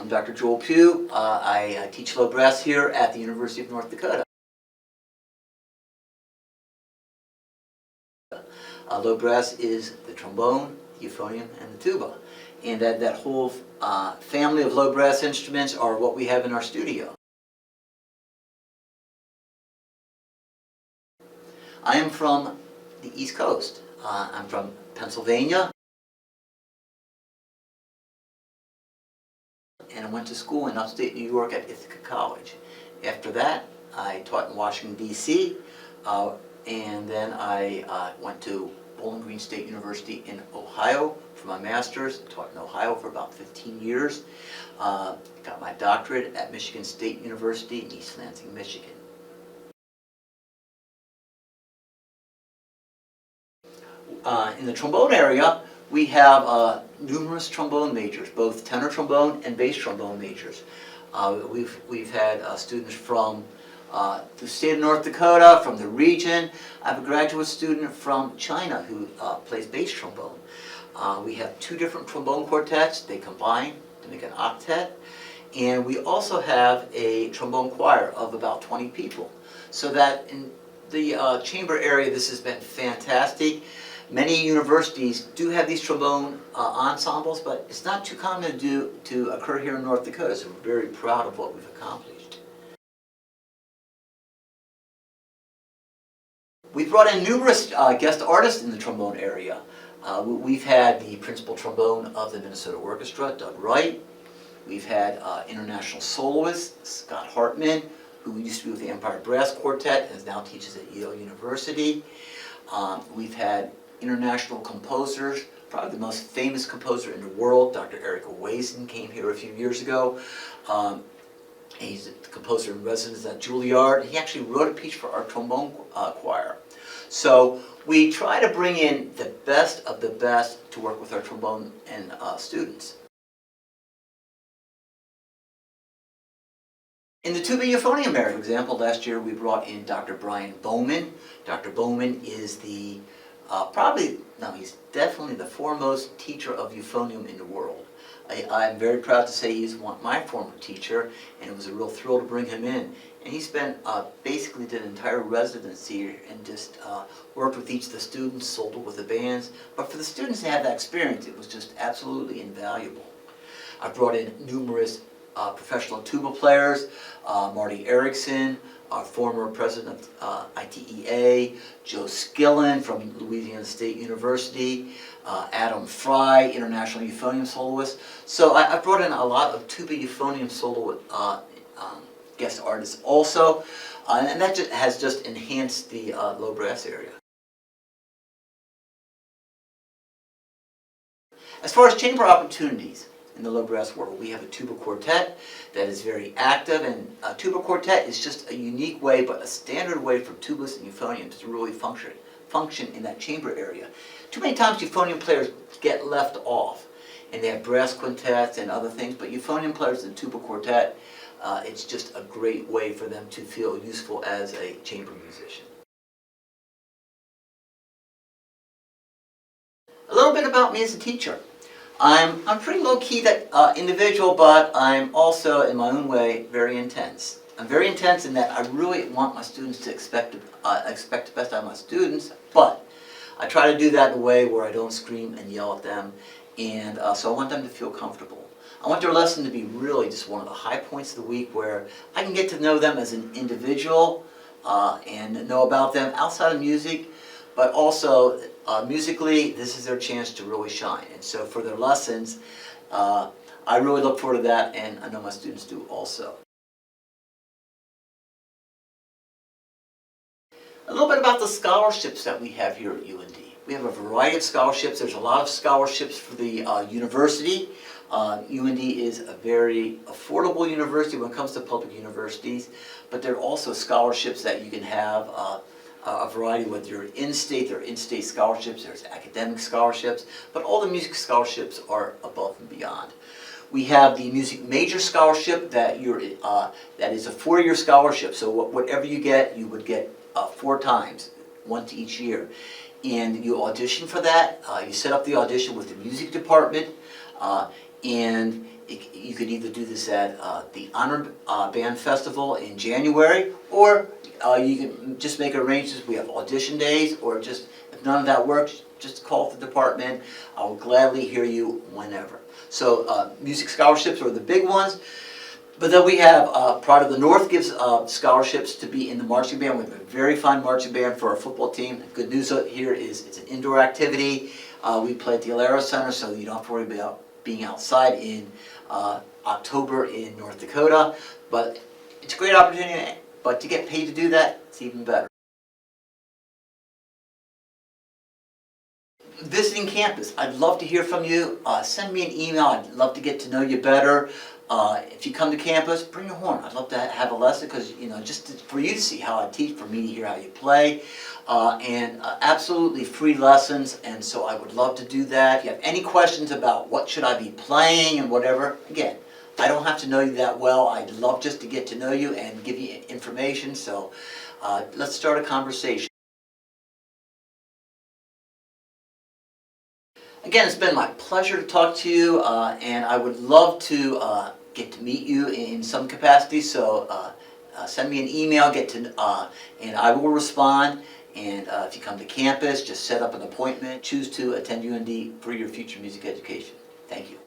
I'm Dr. Joel Pugh. I teach low brass here at the University of North Dakota. Low brass is the trombone, the euphonium, and the tuba. And that whole family of low brass instruments are what we have in our studio. I am from the East Coast. I'm from Pennsylvania. And I went to school in upstate New York at Ithaca College. After that, I taught in Washington, D.C., and then I went to Bowling Green State University in Ohio for my master's. I taught in Ohio for about 15 years. Got my doctorate at Michigan State University in East Lansing, Michigan. In the trombone area, we have numerous trombone majors, both tenor trombone and bass trombone majors. We've had students from the state of North Dakota, from the region. I have a graduate student from China who plays bass trombone. We have two different trombone quartets. They combine to make an octet. And we also have a trombone choir of about 20 people. So that in the chamber area, this has been fantastic. Many universities do have these trombone ensembles, but it's not too common to occur here in North Dakota, so we're very proud of what we've accomplished. We've brought in numerous guest artists in the trombone area. We've had the principal trombone of the Minnesota Orchestra, Doug Wright. We've had international soloist, Scott Hartman, who used to be with the Empire Brass Quartet and now teaches at Yale University. We've had international composers. Probably the most famous composer in the world, Dr. Eric Owazen, came here a few years ago. He's the composer in residence at Juilliard. He actually wrote a piece for our trombone choir. So we try to bring in the best of the best to work with our trombone and students. In the tuba euphonium area, for example, last year we brought in Dr. Brian Bowman. Dr. Bowman is the he's definitely the foremost teacher of euphonium in the world. I'm very proud to say he's my former teacher, and it was a real thrill to bring him in. And he spent basically did an entire residency and just worked with each of the students, sold it with the bands. But for the students to have that experience, it was just absolutely invaluable. I brought in numerous professional tuba players, Marty Erickson, our former president of ITEA, Joe Skillen from Louisiana State University, Adam Fry, international euphonium soloist. So I brought in a lot of tuba euphonium solo guest artists also, and that has just enhanced the low brass area. As far as chamber opportunities, in the low brass world, we have a tuba quartet that is very active, and a tuba quartet is just a unique way, but a standard way for tubas and euphoniums to really function in that chamber area. Too many times euphonium players get left off, and they have brass quintets and other things, but euphonium players in tuba quartet, it's just a great way for them to feel useful as a chamber musician. A little bit about me as a teacher. I'm pretty low-key individual, but I'm also, in my own way, very intense. I'm very intense in that I really want my students to expect the best out of my students, but I try to do that in a way where I don't scream and yell at them, and so I want them to feel comfortable. I want their lesson to be really just one of the high points of the week where I can get to know them as an individual and know about them outside of music, but also musically, this is their chance to really shine. And so for their lessons, I really look forward to that, and I know my students do also. A little bit about the scholarships that we have here at UND. We have a variety of scholarships. There's a lot of scholarships for the university. UND is a very affordable university when it comes to public universities, but there are also scholarships that you can have a variety, whether you're in-state, there are in-state scholarships, there's academic scholarships, but all the music scholarships are above and beyond. We have the music major scholarship that is a 4-year scholarship, so whatever you get, you would get 4 times, once each year. And you audition for that, you set up the audition with the music department, and You could either do this at the Honor Band Festival in January, or you can just make arrangements. We have audition days, or just, if none of that works, just call the department. I will gladly hear you whenever. So music scholarships are the big ones. But then we have, Pride of the North gives scholarships to be in the marching band. We have a very fine marching band for our football team. The good news here is it's an indoor activity. We play at the Alera Center, so you don't have to worry about being outside in October in North Dakota. But it's a great opportunity, but to get paid to do that, it's even better. Visiting campus, I'd love to hear from you. Send me an email. I'd love to get to know you better. If you come to campus, bring your horn. I'd love to have a lesson, because just for you to see how I teach, for me to hear how you play, and absolutely free lessons. And so I would love to do that. If you have any questions about what should I be playing and whatever, again, I don't have to know you that well. I'd love just to get to know you and give you information. So let's start a conversation. Again, it's been my pleasure to talk to you, and I would love to get to meet you in some capacity. So send me an email, and I will respond. And if you come to campus, just set up an appointment. Choose to attend UND for your future music education. Thank you.